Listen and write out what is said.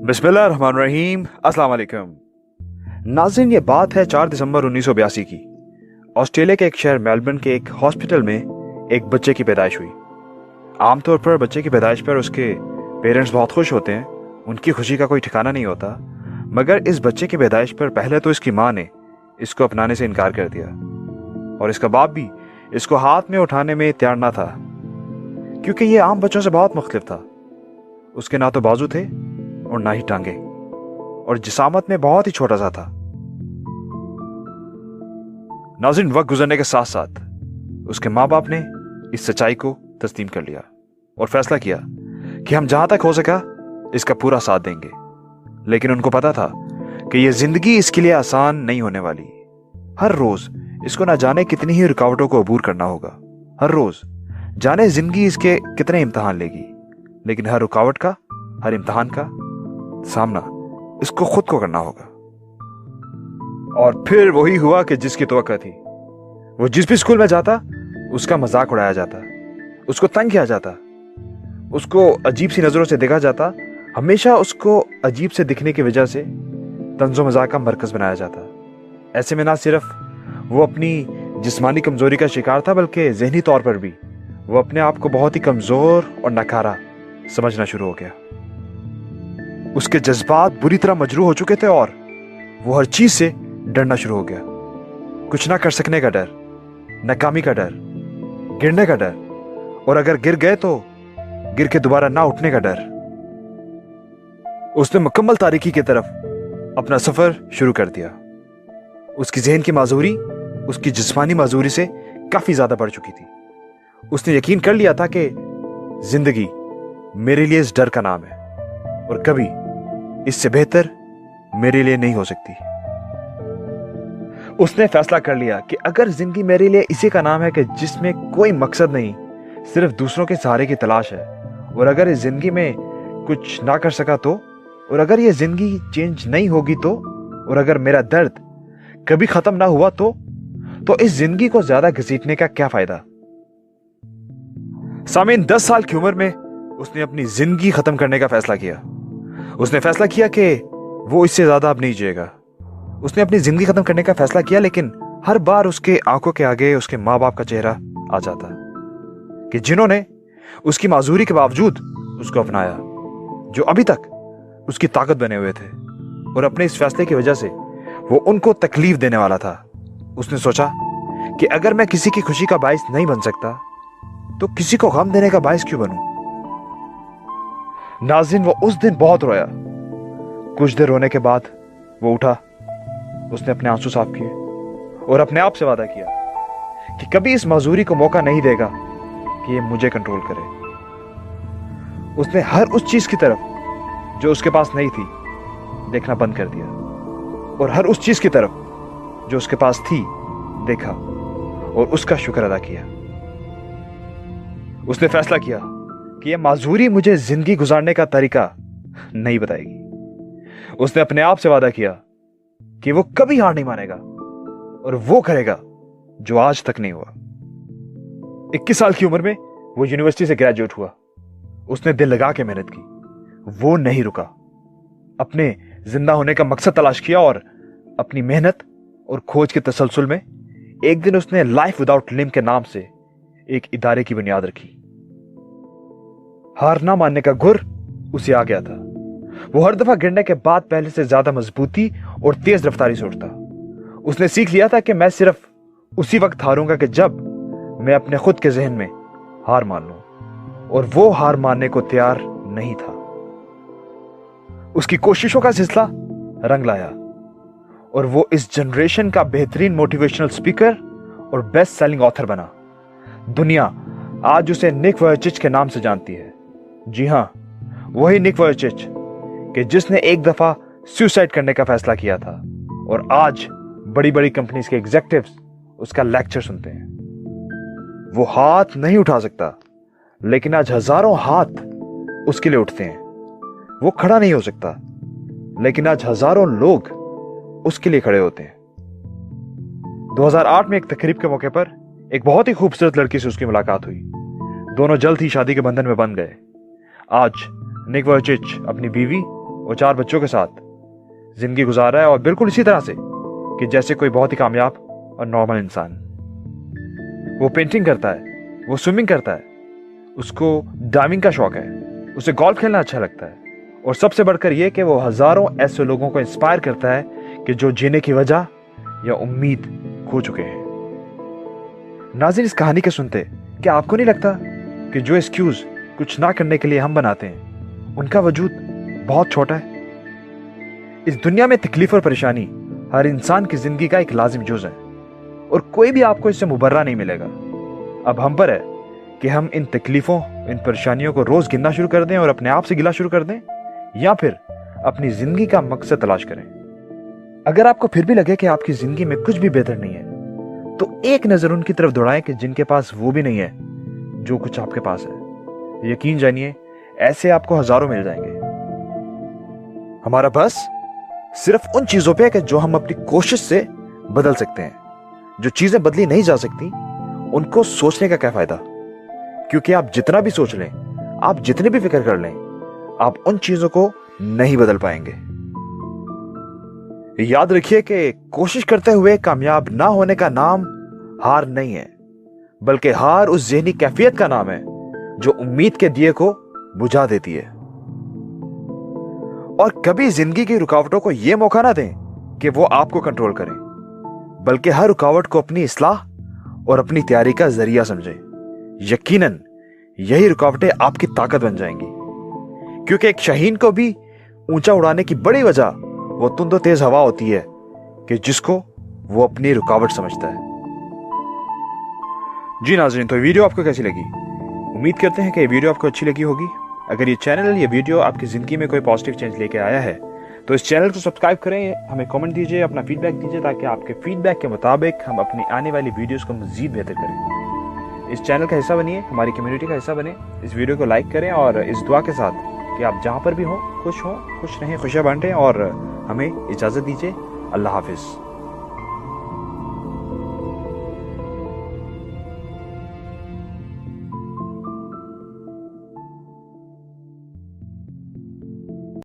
बिस्मिल्लाहिर्रहमानिर्रहीम। अस्सलाम वालेकुम नाज़रीन, ये बात है 4 दिसंबर 1982 की। ऑस्ट्रेलिया के एक शहर मेलबर्न के एक हॉस्पिटल में एक बच्चे की पैदाइश हुई। आमतौर पर बच्चे की पैदाइश पर उसके पेरेंट्स बहुत खुश होते हैं, उनकी खुशी का कोई ठिकाना नहीं होता। मगर इस बच्चे की पैदाइश पर पहले तो इसकी माँ ने इसको अपनाने से इनकार कर दिया और इसका बाप भी इसको हाथ में उठाने में तैयार ना था, क्योंकि ये आम बच्चों से बहुत मुख्तलिफ था। उसके ना तो बाजू थे और ना ही टांगे, और जिसामत में बहुत ही छोटा सा था। नाज़रीन, वक्त गुजरने के साथ साथ उसके माँ बाप ने इस सच्चाई को तस्लीम कर लिया और फैसला किया कि हम जहां तक हो सका इसका पूरा साथ देंगे। लेकिन उनको पता था कि यह जिंदगी इसके लिए आसान नहीं होने वाली। हर रोज इसको ना जाने कितनी ही रुकावटों को अबूर करना होगा। हर रोज जाने जिंदगी इसके कितने इम्तिहान लेगी, लेकिन हर रुकावट का, हर इम्तिहान का सामना इसको खुद को करना होगा। और फिर वही हुआ कि जिसकी तवक्को थी। वो जिस भी स्कूल में जाता उसका मजाक उड़ाया जाता, उसको तंग किया जाता, उसको अजीब सी नजरों से देखा जाता। हमेशा उसको अजीब से दिखने की वजह से तंजो मजाक का मरकज बनाया जाता। ऐसे में ना सिर्फ वो अपनी जिस्मानी कमजोरी का शिकार था, बल्कि जहनी तौर पर भी वो अपने आप को बहुत ही कमजोर और नकारा समझना शुरू हो गया। उसके जज्बात बुरी तरह मजरूह हो चुके थे और वो हर चीज से डरना शुरू हो गया। कुछ ना कर सकने का डर, नाकामी का डर, गिरने का डर, और अगर गिर गए तो गिर के दोबारा ना उठने का डर। उसने मुकम्मल तारीकी की तरफ अपना सफर शुरू कर दिया। उसकी जहन की माजूरी उसकी जिस्मानी माजूरी से काफी ज्यादा बढ़ चुकी थी। उसने यकीन कर लिया था कि जिंदगी मेरे लिए इस डर का नाम है और कभी इससे बेहतर मेरे लिए नहीं हो सकती। उसने फैसला कर लिया कि अगर जिंदगी मेरे लिए इसी का नाम है कि जिसमें कोई मकसद नहीं, सिर्फ दूसरों के सहारे की तलाश है, और अगर इस जिंदगी में कुछ ना कर सका तो, और अगर ये जिंदगी चेंज नहीं होगी तो, और अगर मेरा दर्द कभी खत्म ना हुआ तो इस जिंदगी को ज्यादा घसीटने का क्या फायदा। सामीन, 10 साल की उम्र में उसने अपनी जिंदगी खत्म करने का फैसला किया। उसने फैसला किया कि वो इससे ज्यादा अब नहीं जिएगा। उसने अपनी जिंदगी खत्म करने का फैसला किया, लेकिन हर बार उसके आंखों के आगे उसके माँ बाप का चेहरा आ जाता कि जिन्होंने उसकी माजूरी के बावजूद उसको अपनाया, जो अभी तक उसकी ताकत बने हुए थे, और अपने इस फैसले की वजह से वो उनको तकलीफ देने वाला था। उसने सोचा कि अगर मैं किसी की खुशी का बाइस नहीं बन सकता तो किसी को गम देने का बाइस क्यों बनूं। नाज़रीन, वो उस दिन बहुत रोया। कुछ देर रोने के बाद वो उठा। उसने अपने आंसू साफ किए और अपने आप से वादा किया कि कभी इस मजूरी को मौका नहीं देगा कि ये मुझे कंट्रोल करे। उसने हर उस चीज की तरफ जो उसके पास नहीं थी देखना बंद कर दिया, और हर उस चीज की तरफ जो उसके पास थी देखा और उसका शुक्र अदा किया। उसने फैसला किया कि यह माजूरी मुझे जिंदगी गुजारने का तरीका नहीं बताएगी। उसने अपने आप से वादा किया कि वो कभी हार नहीं मानेगा और वो करेगा जो आज तक नहीं हुआ। 21 साल की उम्र में वो यूनिवर्सिटी से ग्रेजुएट हुआ। उसने दिल लगा के मेहनत की, वो नहीं रुका। अपने जिंदा होने का मकसद तलाश किया और अपनी मेहनत और खोज के तसलसल में एक दिन उसने लाइफ विदाउट लिम्ब के नाम से एक इदारे की बुनियाद रखी। हार ना मानने का गुर उसे आ गया था। वो हर दफा गिरने के बाद पहले से ज्यादा मजबूती और तेज रफ्तारी से उठता। उसने सीख लिया था कि मैं सिर्फ उसी वक्त हारूंगा कि जब मैं अपने खुद के जहन में हार मान लूं, और वो हार मानने को तैयार नहीं था। उसकी कोशिशों का सिलसिला रंग लाया और वो इस जनरेशन का बेहतरीन मोटिवेशनल स्पीकर और बेस्ट सेलिंग ऑथर बना। दुनिया आज उसे निक वुयचिच के नाम से जानती है। जी हां, वही निक वुयचिच कि जिसने एक दफा सुसाइड करने का फैसला किया था, और आज बड़ी बड़ी कंपनीज के एग्जीक्यूटिव्स उसका लेक्चर सुनते हैं। वो हाथ नहीं उठा सकता, लेकिन आज हजारों हाथ उसके लिए उठते हैं। वो खड़ा नहीं हो सकता, लेकिन आज हजारों लोग उसके लिए खड़े होते हैं। 2008 में एक तकरीब के मौके पर एक बहुत ही खूबसूरत लड़की से उसकी मुलाकात हुई। दोनों जल्द ही शादी के बंधन में बंध गए। आज निक वुयचिच अपनी बीवी वो 4 बच्चों के साथ जिंदगी गुजार रहा है, और बिल्कुल इसी तरह से कि जैसे कोई बहुत ही कामयाब और नॉर्मल इंसान। वो पेंटिंग करता है, वो स्विमिंग करता है, उसको डाइविंग का शौक है, उसे गोल्फ खेलना अच्छा लगता है, और सबसे बढ़कर यह कि वो हजारों ऐसे लोगों को इंस्पायर करता है कि जो जीने की वजह या उम्मीद खो चुके हैं। नाज़रीन, इस कहानी के सुनते क्या आपको नहीं लगता कि जो एक्सक्यूज कुछ ना करने के लिए हम बनाते हैं उनका वजूद बहुत छोटा है? इस दुनिया में तकलीफ और परेशानी हर इंसान की जिंदगी का एक लाजिम जुज है, और कोई भी आपको इससे मुबर्रा नहीं मिलेगा। अब हम पर है कि हम इन तकलीफों, इन परेशानियों को रोज गिनना शुरू कर दें और अपने आप से गिला शुरू कर दें, या फिर अपनी जिंदगी का मकसद तलाश करें। अगर आपको फिर भी लगे कि आपकी जिंदगी में कुछ भी बेहतर नहीं है, तो एक नजर उनकी तरफ दौड़ाएं कि जिनके पास वो भी नहीं है जो कुछ आपके पास है। यकीन जानिए, ऐसे आपको हजारों मिल जाएंगे। हमारा बस सिर्फ उन चीजों पे है कि जो हम अपनी कोशिश से बदल सकते हैं। जो चीजें बदली नहीं जा सकती उनको सोचने का क्या फायदा, क्योंकि आप जितना भी सोच लें, आप जितनी भी फिक्र कर लें, आप उन चीजों को नहीं बदल पाएंगे। याद रखिए कि कोशिश करते हुए कामयाब ना होने का नाम हार नहीं है, बल्कि हार उस ज़हनी कैफियत का नाम है जो उम्मीद के दिए को बुझा देती है। और कभी जिंदगी की रुकावटों को यह मौका ना दें कि वो आपको कंट्रोल करें, बल्कि हर रुकावट को अपनी इस्लाह और अपनी तैयारी का जरिया समझें। यकीनन यही रुकावटें आपकी ताकत बन जाएंगी, क्योंकि एक शाहीन को भी ऊंचा उड़ाने की बड़ी वजह वो तुंद और तेज हवा होती है कि जिसको वो अपनी रुकावट समझता है। जी नाज़रीन, तो वीडियो आपको कैसी लगी? उम्मीद करते हैं कि ये वीडियो आपको अच्छी लगी होगी। अगर ये चैनल, ये वीडियो आपकी ज़िंदगी में कोई पॉजिटिव चेंज लेके आया है तो इस चैनल को सब्सक्राइब करें, हमें कमेंट दीजिए, अपना फीडबैक दीजिए, ताकि आपके फीडबैक के मुताबिक हम अपनी आने वाली वीडियोस को मज़ीद बेहतर करें। इस चैनल का हिस्सा बनिए, हमारी कम्युनिटी का हिस्सा बने। इस वीडियो को लाइक करें और इस दुआ के साथ कि आप जहाँ पर भी हों, खुश रहें, खुशियाँ बांटें, और हमें इजाज़त दीजिए। अल्लाह हाफिज़।